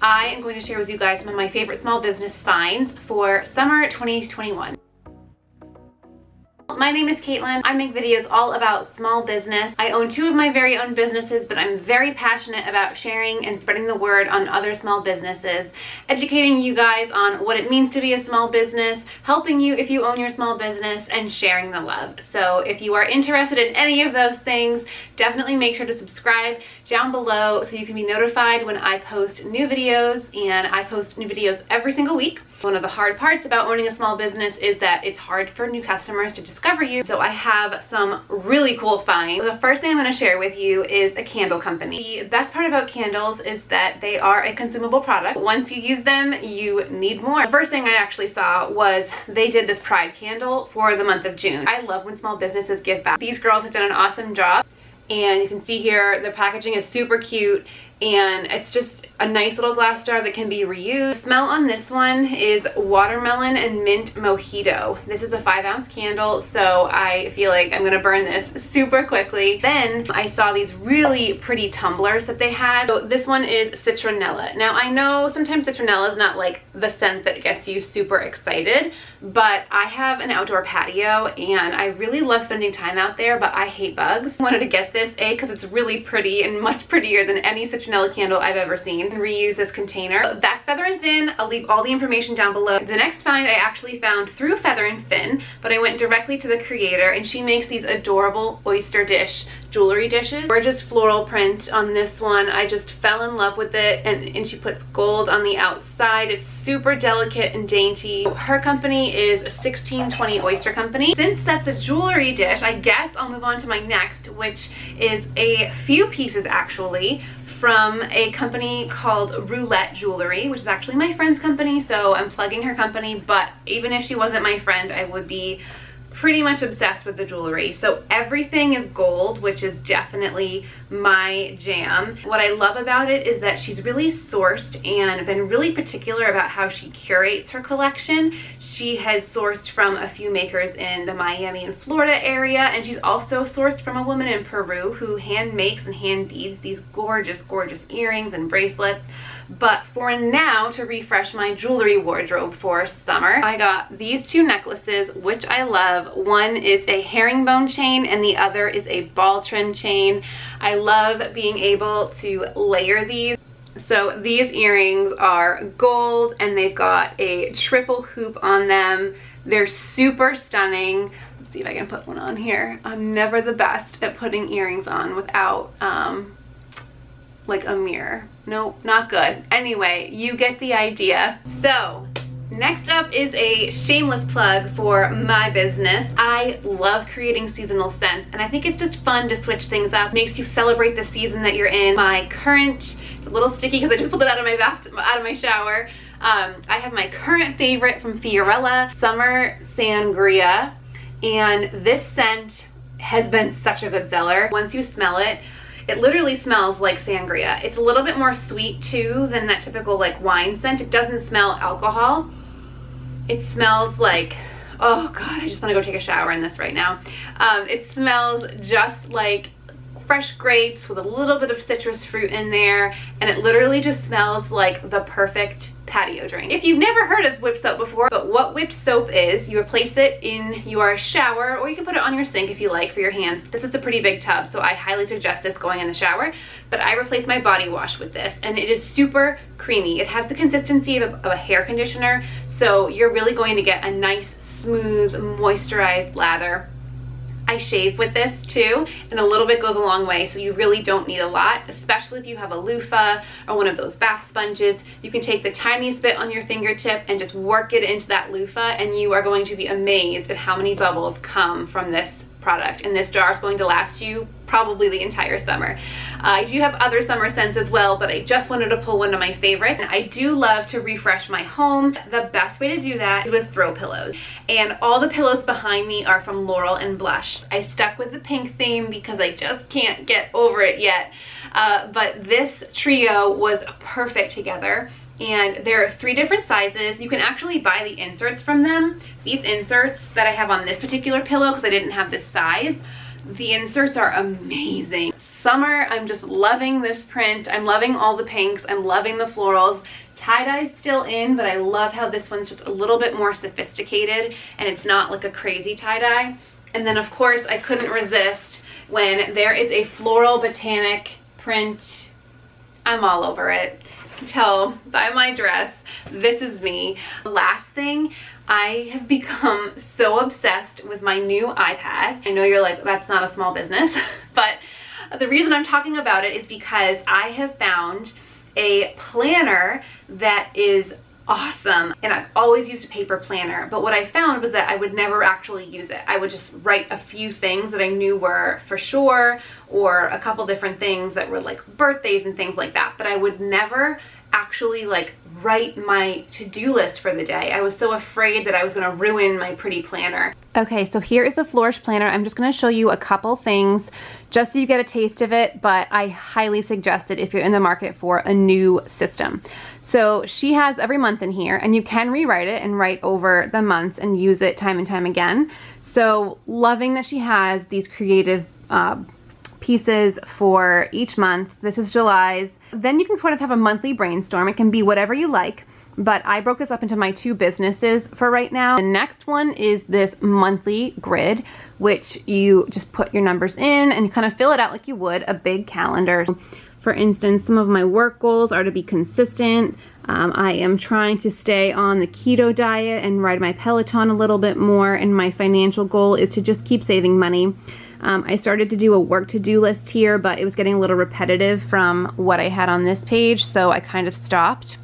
I am going to share with you guys some of my favorite small business finds for summer 2021. My name is Caitlin. I make videos all about small business. I own 2 of my very own businesses, but I'm very passionate about sharing and spreading the word on other small businesses, educating you guys on what it means to be a small business, helping you if you own your small business, and sharing the love. So if you are interested in any of those things, definitely make sure to subscribe down below so you can be notified when I post new videos, and I post new videos every single week. One of the hard parts about owning a small business is that it's hard for new customers to discover you. So I have some really cool finds. The first thing I'm going to share with you is a candle company. The best part about candles is that they are a consumable product. Once you use them, you need more. The first thing I actually saw was they did this Pride candle for the month of June. I love when small businesses give back. These girls have done an awesome job. And you can see here the packaging is super cute, and it's just a nice little glass jar that can be reused. The smell on this one is watermelon and mint mojito. This is a 5-ounce candle, so I feel like I'm gonna burn this super quickly. Then I saw these really pretty tumblers that they had. So this one is citronella. Now I know sometimes citronella is not like the scent that gets you super excited, but I have an outdoor patio and I really love spending time out there, but I hate bugs. I wanted to get this, A, because it's really pretty and much prettier than any citronella candle I've ever seen. And reuse this container. That's Feather and Thin. I'll leave all the information down below. The next find I actually found through Feather and Thin, but I went directly to the creator, and she makes these adorable oyster dish jewelry dishes. Gorgeous floral print on this one. I just fell in love with it, and she puts gold on the outside. It's super delicate and dainty. Her company is 1620 Oyster Company. Since that's a jewelry dish, I guess I'll move on to my next, which is a few pieces actually from a company called Roulette Jewelry, which is actually my friend's company, so I'm plugging her company, but even if she wasn't my friend, I would be pretty much obsessed with the jewelry. So everything is gold, which is definitely my jam. What I love about it is that she's really sourced and been really particular about how she curates her collection. She has sourced from a few makers in the Miami and Florida area, and she's also sourced from a woman in Peru who hand makes and hand beads these gorgeous, gorgeous earrings and bracelets. But for now, to refresh my jewelry wardrobe for summer, I got these 2 necklaces, which I love. One is a herringbone chain and the other is a ball trim chain. I love being able to layer these. So these earrings are gold and they've got a triple hoop on them. They're super stunning. Let's see if I can put one on here. I'm never the best at putting earrings on without like a mirror. Nope, not good. Anyway, you get the idea. So next up is a shameless plug for my business. I love creating seasonal scents, and I think it's just fun to switch things up. Makes you celebrate the season that you're in. My current, a little sticky because I just pulled it out of my shower. I have my current favorite from Fiorella, Summer Sangria, and this scent has been such a good seller. Once you smell it, it literally smells like sangria. It's a little bit more sweet too than that typical like wine scent. It doesn't smell alcohol. It smells like, oh God, I just want to go take a shower in this right now. It smells just like fresh grapes with a little bit of citrus fruit in there, and it literally just smells like the perfect patio drink. If you've never heard of whipped soap before, but what whipped soap is, you replace it in your shower, or you can put it on your sink if you like for your hands. This is a pretty big tub, so I highly suggest this going in the shower, but I replace my body wash with this, and it is super creamy. It has the consistency of a hair conditioner, so you're really going to get a nice, smooth, moisturized lather. I shave with this too, and a little bit goes a long way, so you really don't need a lot, especially if you have a loofah or one of those bath sponges. You can take the tiniest bit on your fingertip and just work it into that loofah, and you are going to be amazed at how many bubbles come from this product, and this jar is going to last you probably the entire summer. I do have other summer scents as well, but I just wanted to pull one of my favorites. And I do love to refresh my home. The best way to do that is with throw pillows, and all the pillows behind me are from Laurel and Blush. I stuck with the pink theme because I just can't get over it yet, but this trio was perfect together. And there are 3 different sizes. You can actually buy the inserts from them. These inserts that I have on this particular pillow, because I didn't have this size, the inserts are amazing. summer. I'm just loving this print. I'm loving all the pinks. I'm loving the florals. Tie-dye's still in, but I love how this one's just a little bit more sophisticated and it's not like a crazy tie-dye. And then of course I couldn't resist when there is a floral botanic print. I'm all over it. You can tell by my dress, this is me. Last thing, I have become so obsessed with my new iPad. I know you're like, that's not a small business, but the reason I'm talking about it is because I have found a planner that is awesome. And I've always used a paper planner, but what I found was that I would never actually use it. I would just write a few things that I knew were for sure, or a couple different things that were like birthdays and things like that, but I would never actually like write my to-do list for the day. I was so afraid that I was going to ruin my pretty planner. Okay, so here is the Flourish planner. I'm just going to show you a couple things just so you get a taste of it, but I highly suggest it if you're in the market for a new system. So she has every month in here, and you can rewrite it and write over the months and use it time and time again. So loving that she has these creative pieces for each month. This is July's. Then you can sort of have a monthly brainstorm. It can be whatever you like, but I broke this up into my two businesses for right now. The next one is this monthly grid, which you just put your numbers in and you kind of fill it out like you would a big calendar. For instance, some of my work goals are to be consistent. I am trying to stay on the keto diet and ride my Peloton a little bit more, and my financial goal is to just keep saving money. I started to do a work to-do list here, but it was getting a little repetitive from what I had on this page, so I kind of stopped.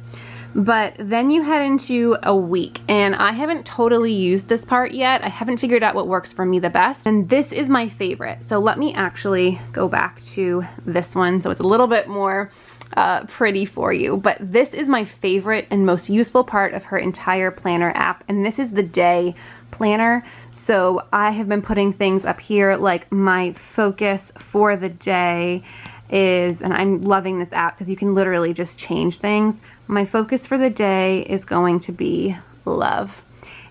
But then you head into a week, and I haven't totally used this part yet. I haven't figured out what works for me the best, and this is my favorite. So let me actually go back to this one so it's a little bit more pretty for you. But this is my favorite and most useful part of her entire planner app, and this is the day planner. So I have been putting things up here like my focus for the day is, and I'm loving this app because you can literally just change things. My focus for the day is going to be love.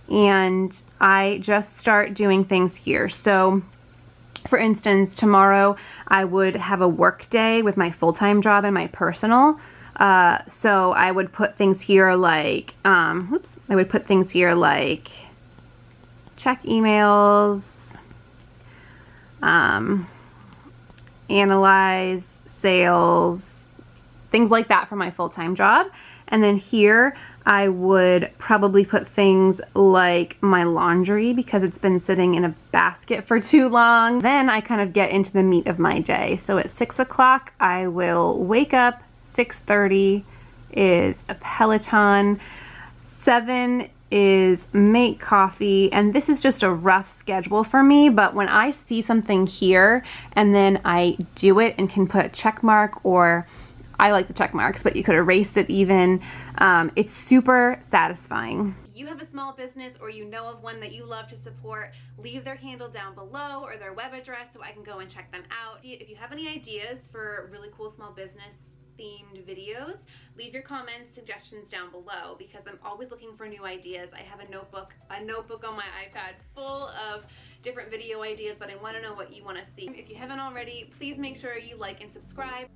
And I just start doing things here. So for instance, tomorrow I would have a work day with my full-time job and my personal. So I would put things here like, I would put things here like check emails, analyze sales, things like that for my full-time job. And then here I would probably put things like my laundry because it's been sitting in a basket for too long. Then I kind of get into the meat of my day. So at 6 o'clock I will wake up. 6:30 is a Peloton. 7 is make coffee, and this is just a rough schedule for me, but when I see something here and then I do it and can put a check mark, or I like the check marks, but you could erase it even, it's super satisfying. If you have a small business or you know of one that you love to support, leave their handle down below or their web address so I can go and check them out. If you have any ideas for really cool small business themed videos, leave your comments, suggestions down below, because I'm always looking for new ideas. I have a notebook on my iPad full of different video ideas, but I want to know what you want to see. If you haven't already, please make sure you like and subscribe.